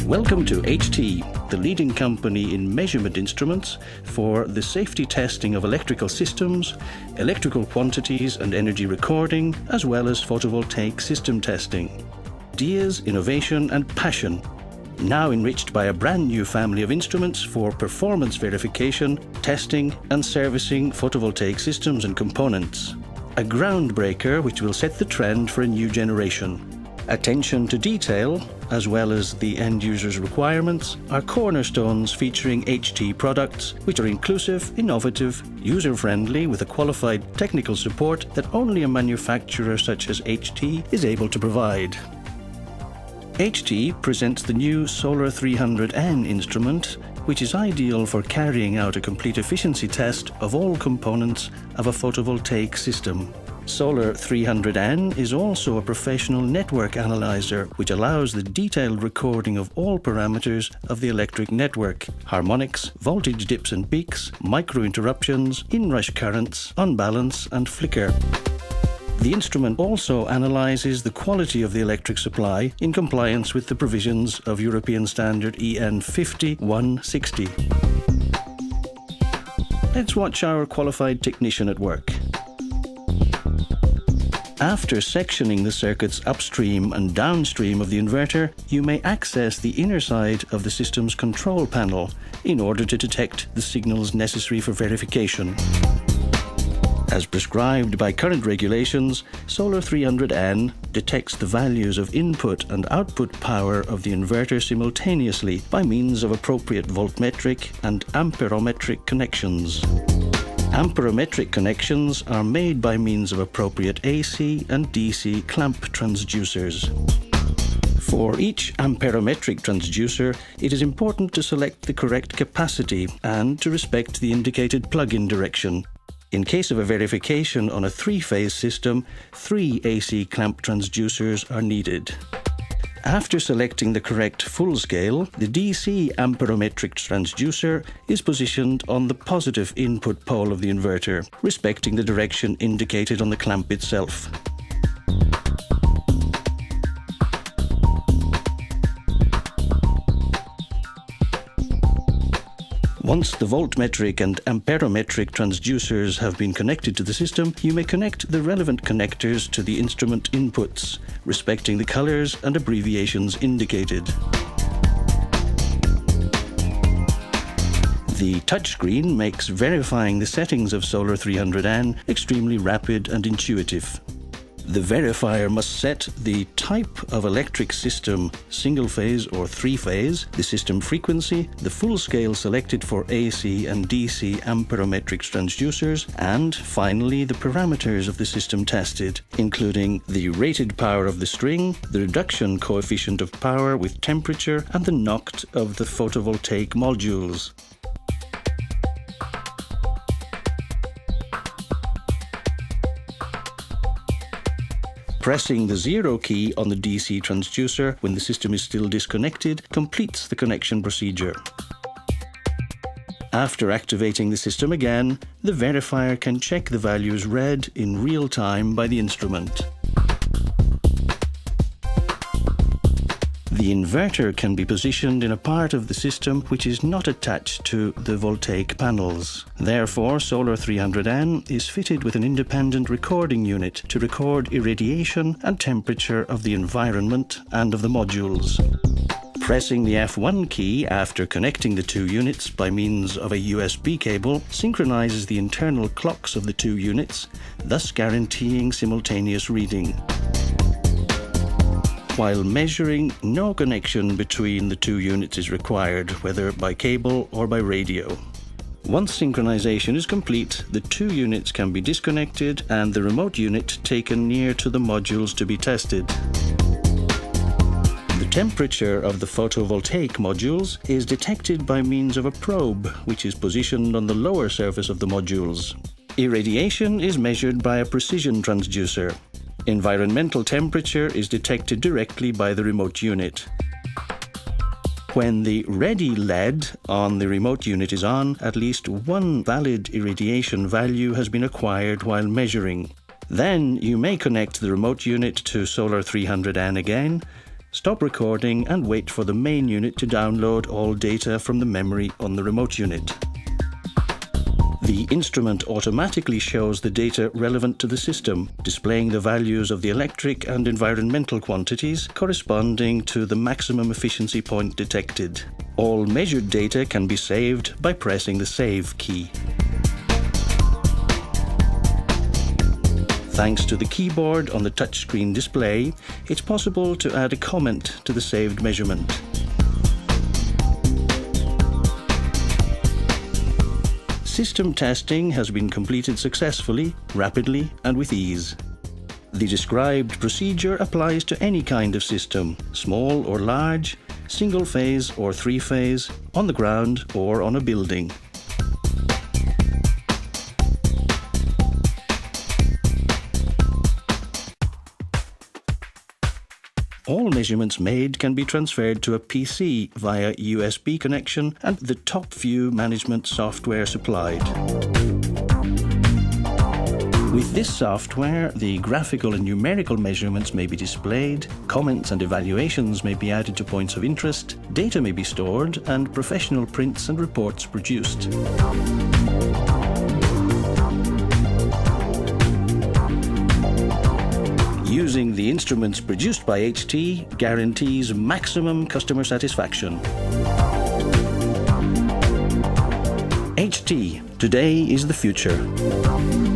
Welcome to HT, the leading company in measurement instruments for the safety testing of electrical systems, electrical quantities and energy recording, as well as photovoltaic system testing. Ideas, innovation and passion, now enriched by a brand new family of instruments for performance verification, testing and servicing photovoltaic systems and components. A groundbreaker which will set the trend for a new generation. Attention to detail, as well as the end user's requirements, are cornerstones featuring HT products which are inclusive, innovative, user-friendly with a qualified technical support that only a manufacturer such as HT is able to provide. HT presents the new Solar 300N instrument, which is ideal for carrying out a complete efficiency test of all components of a photovoltaic system. Solar 300N is also a professional network analyzer which allows the detailed recording of all parameters of the electric network: harmonics, voltage dips and peaks, micro-interruptions, inrush currents, unbalance and flicker. The instrument also analyzes the quality of the electric supply in compliance with the provisions of European Standard EN 160. Let's watch our qualified technician at work. After sectioning the circuits upstream and downstream of the inverter, you may access the inner side of the system's control panel in order to detect the signals necessary for verification. As prescribed by current regulations, Solar 300N detects the values of input and output power of the inverter simultaneously by means of appropriate voltmetric and amperometric connections. Amperometric connections are made by means of appropriate AC and DC clamp transducers. For each amperometric transducer, it is important to select the correct capacity and to respect the indicated plug-in direction. In case of a verification on a three-phase system, 3 AC clamp transducers are needed. After selecting the correct full scale, the DC amperometric transducer is positioned on the positive input pole of the inverter, respecting the direction indicated on the clamp itself. Once the voltmetric and amperometric transducers have been connected to the system, you may connect the relevant connectors to the instrument inputs, respecting the colors and abbreviations indicated. The touchscreen makes verifying the settings of Solar 300N extremely rapid and intuitive. The verifier must set the type of electric system, single-phase or three-phase, the system frequency, the full scale selected for AC and DC amperometric transducers, and finally the parameters of the system tested, including the rated power of the string, the reduction coefficient of power with temperature, and the NOCT of the photovoltaic modules. Pressing the 0 key on the DC transducer when the system is still disconnected completes the connection procedure. After activating the system again, the verifier can check the values read in real time by the instrument. The inverter can be positioned in a part of the system which is not attached to the voltaic panels. Therefore, Solar 300N is fitted with an independent recording unit to record irradiation and temperature of the environment and of the modules. Pressing the F1 key after connecting the two units by means of a USB cable synchronizes the internal clocks of the two units, thus guaranteeing simultaneous reading. While measuring, no connection between the two units is required, whether by cable or by radio. Once synchronization is complete, the two units can be disconnected and the remote unit taken near to the modules to be tested. The temperature of the photovoltaic modules is detected by means of a probe, which is positioned on the lower surface of the modules. Irradiation is measured by a precision transducer. Environmental temperature is detected directly by the remote unit. When the ready LED on the remote unit is on, at least one valid irradiation value has been acquired while measuring. Then you may connect the remote unit to Solar 300N again, stop recording and wait for the main unit to download all data from the memory on the remote unit. The instrument automatically shows the data relevant to the system, displaying the values of the electric and environmental quantities corresponding to the maximum efficiency point detected. All measured data can be saved by pressing the Save key. Thanks to the keyboard on the touchscreen display, it's possible to add a comment to the saved measurement. System testing has been completed successfully, rapidly, and with ease. The described procedure applies to any kind of system, small or large, single-phase or three-phase, on the ground or on a building. All measurements made can be transferred to a PC via USB connection and the top view management software supplied. With this software, the graphical and numerical measurements may be displayed, comments and evaluations may be added to points of interest, data may be stored, and professional prints and reports produced. Using the instruments produced by HT guarantees maximum customer satisfaction. HT, today is the future.